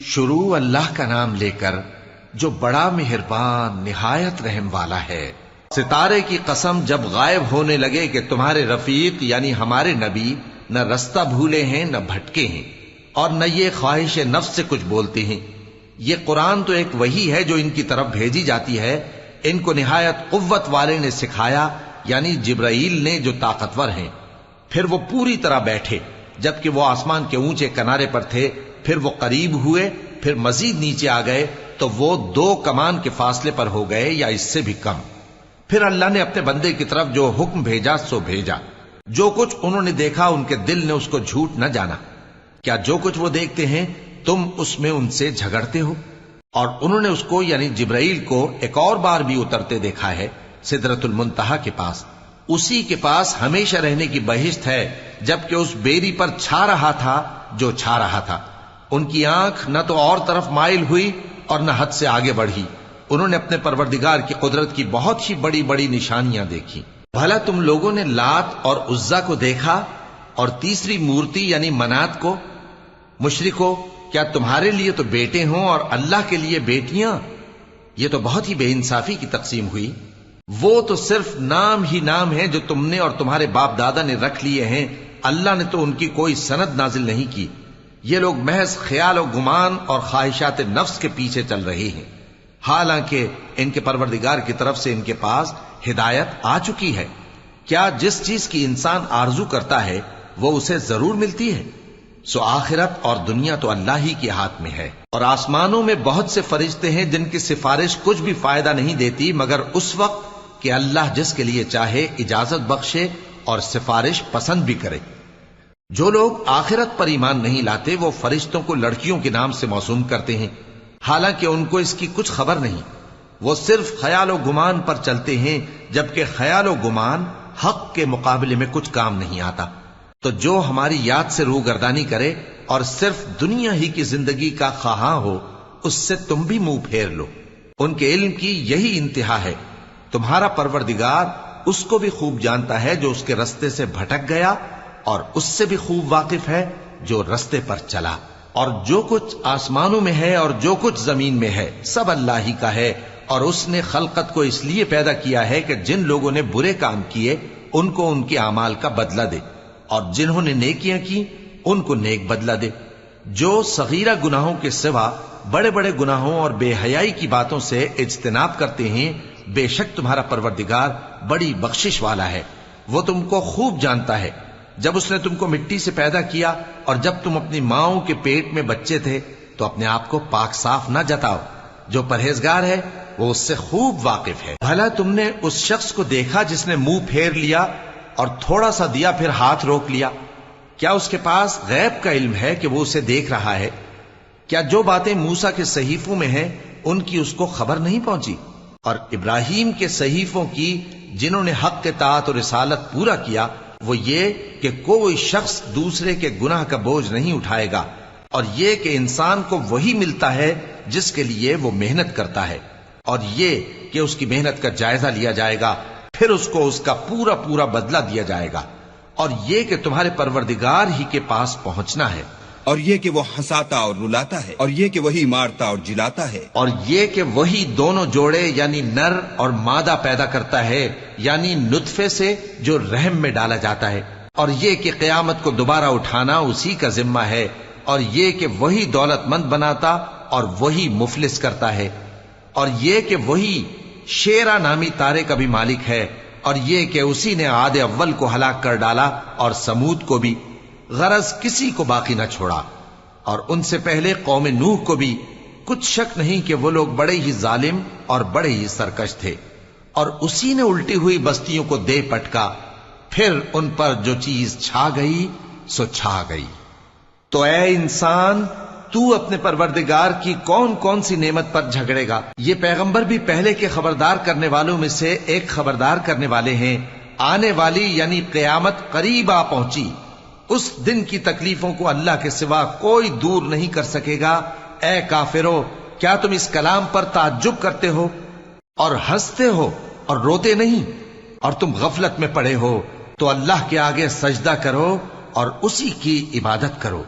شروع اللہ کا نام لے کر جو بڑا مہربان نہایت رحم والا ہے۔ ستارے کی قسم جب غائب ہونے لگے کہ تمہارے رفیق یعنی ہمارے نبی نہ رستہ بھولے ہیں نہ بھٹکے ہیں اور نہ یہ خواہش نفس سے کچھ بولتے ہیں۔ یہ قرآن تو ایک وحی ہے جو ان کی طرف بھیجی جاتی ہے، ان کو نہایت قوت والے نے سکھایا یعنی جبرائیل نے جو طاقتور ہیں۔ پھر وہ پوری طرح بیٹھے جبکہ وہ آسمان کے اونچے کنارے پر تھے، پھر وہ قریب ہوئے، پھر مزید نیچے آ گئے تو وہ 2 کمان کے فاصلے پر ہو گئے یا اس سے بھی کم۔ پھر اللہ نے اپنے بندے کی طرف جو حکم بھیجا سو بھیجا۔ جو کچھ انہوں نے دیکھا ان کے دل نے اس کو جھوٹ نہ جانا۔ کیا جو کچھ وہ دیکھتے ہیں تم اس میں ان سے جھگڑتے ہو؟ اور انہوں نے اس کو یعنی جبرائیل کو ایک اور بار بھی اترتے دیکھا ہے سدرۃ المنتہا کے پاس۔ اسی کے پاس ہمیشہ رہنے کی بہشت ہے، جبکہ اس بیری پر چھا رہا تھا جو چھا رہا تھا۔ ان کی آنکھ نہ تو اور طرف مائل ہوئی اور نہ حد سے آگے بڑھی۔ انہوں نے اپنے پروردگار کی قدرت کی بہت ہی بڑی بڑی نشانیاں دیکھی۔ بھلا تم لوگوں نے لات اور عزا کو دیکھا اور تیسری مورتی یعنی منات کو؟ مشرکو، کیا تمہارے لیے تو بیٹے ہوں اور اللہ کے لیے بیٹیاں؟ یہ تو بہت ہی بے انصافی کی تقسیم ہوئی۔ وہ تو صرف نام ہی نام ہے جو تم نے اور تمہارے باپ دادا نے رکھ لیے ہیں، اللہ نے تو ان کی کوئی سند نازل نہیں کی۔ یہ لوگ محض خیال و گمان اور خواہشات نفس کے پیچھے چل رہے ہیں، حالانکہ ان کے پروردگار کی طرف سے ان کے پاس ہدایت آ چکی ہے۔ کیا جس چیز کی انسان آرزو کرتا ہے وہ اسے ضرور ملتی ہے؟ سو آخرت اور دنیا تو اللہ ہی کے ہاتھ میں ہے۔ اور آسمانوں میں بہت سے فرشتے ہیں جن کی سفارش کچھ بھی فائدہ نہیں دیتی مگر اس وقت کہ اللہ جس کے لیے چاہے اجازت بخشے اور سفارش پسند بھی کرے۔ جو لوگ آخرت پر ایمان نہیں لاتے وہ فرشتوں کو لڑکیوں کے نام سے موسوم کرتے ہیں، حالانکہ ان کو اس کی کچھ خبر نہیں۔ وہ صرف خیال و گمان پر چلتے ہیں، جبکہ خیال و گمان حق کے مقابلے میں کچھ کام نہیں آتا۔ تو جو ہماری یاد سے روگردانی کرے اور صرف دنیا ہی کی زندگی کا خواہاں ہو، اس سے تم بھی منہ پھیر لو۔ ان کے علم کی یہی انتہا ہے۔ تمہارا پروردگار اس کو بھی خوب جانتا ہے جو اس کے رستے سے بھٹک گیا، اور اس سے بھی خوب واقف ہے جو رستے پر چلا۔ اور جو کچھ آسمانوں میں ہے اور جو کچھ زمین میں ہے سب اللہ ہی کا ہے، اور اس نے خلقت کو اس لیے پیدا کیا ہے کہ جن لوگوں نے برے کام کیے ان کو ان کے اعمال کا بدلہ دے، اور جنہوں نے نیکیاں کی ان کو نیک بدلہ دے۔ جو صغیرہ گناہوں کے سوا بڑے بڑے گناہوں اور بے حیائی کی باتوں سے اجتناب کرتے ہیں، بے شک تمہارا پروردگار بڑی بخشش والا ہے۔ وہ تم کو خوب جانتا ہے۔ جب اس نے تم کو مٹی سے پیدا کیا اور جب تم اپنی ماؤں کے پیٹ میں بچے تھے تو اپنے آپ کو پاک صاف نہ جتاؤ۔ جو پرہیزگار ہے وہ اس سے خوب واقف ہے۔ بھلا تم نے اس شخص کو دیکھا جس نے منہ پھیر لیا اور تھوڑا سا دیا پھر ہاتھ روک لیا؟ کیا اس کے پاس غیب کا علم ہے کہ وہ اسے دیکھ رہا ہے؟ کیا جو باتیں موسیٰ کے صحیفوں میں ہیں ان کی اس کو خبر نہیں پہنچی؟ اور ابراہیم کے صحیفوں کی جنہوں نے حق کے طاعت اور رسالت پورا کیا، وہ یہ کہ کوئی شخص دوسرے کے گناہ کا بوجھ نہیں اٹھائے گا، اور یہ کہ انسان کو وہی ملتا ہے جس کے لیے وہ محنت کرتا ہے، اور یہ کہ اس کی محنت کا جائزہ لیا جائے گا، پھر اس کو اس کا پورا پورا بدلہ دیا جائے گا، اور یہ کہ تمہارے پروردگار ہی کے پاس پہنچنا ہے، اور یہ کہ وہ ہنساتا اور رلاتا ہے، اور یہ کہ وہی مارتا اور جلاتا ہے، اور یہ کہ وہی دونوں جوڑے یعنی نر اور مادہ پیدا کرتا ہے یعنی نطفے سے جو رحم میں ڈالا جاتا ہے، اور یہ کہ قیامت کو دوبارہ اٹھانا اسی کا ذمہ ہے، اور یہ کہ وہی دولت مند بناتا اور وہی مفلس کرتا ہے، اور یہ کہ وہی شیرا نامی تارے کا بھی مالک ہے، اور یہ کہ اسی نے عاد اول کو ہلاک کر ڈالا اور سمود کو بھی، غرض کسی کو باقی نہ چھوڑا، اور ان سے پہلے قوم نوح کو بھی۔ کچھ شک نہیں کہ وہ لوگ بڑے ہی ظالم اور بڑے ہی سرکش تھے، اور اسی نے الٹی ہوئی بستیوں کو دے پٹکا، پھر ان پر جو چیز چھا گئی سو چھا گئی۔ تو اے انسان، تو اپنے پروردگار کی کون کون سی نعمت پر جھگڑے گا؟ یہ پیغمبر بھی پہلے کے خبردار کرنے والوں میں سے ایک خبردار کرنے والے ہیں۔ آنے والی یعنی قیامت قریب آ پہنچی، اس دن کی تکلیفوں کو اللہ کے سوا کوئی دور نہیں کر سکے گا۔ اے کافرو، کیا تم اس کلام پر تعجب کرتے ہو اور ہنستے ہو اور روتے نہیں؟ اور تم غفلت میں پڑے ہو تو اللہ کے آگے سجدہ کرو اور اسی کی عبادت کرو۔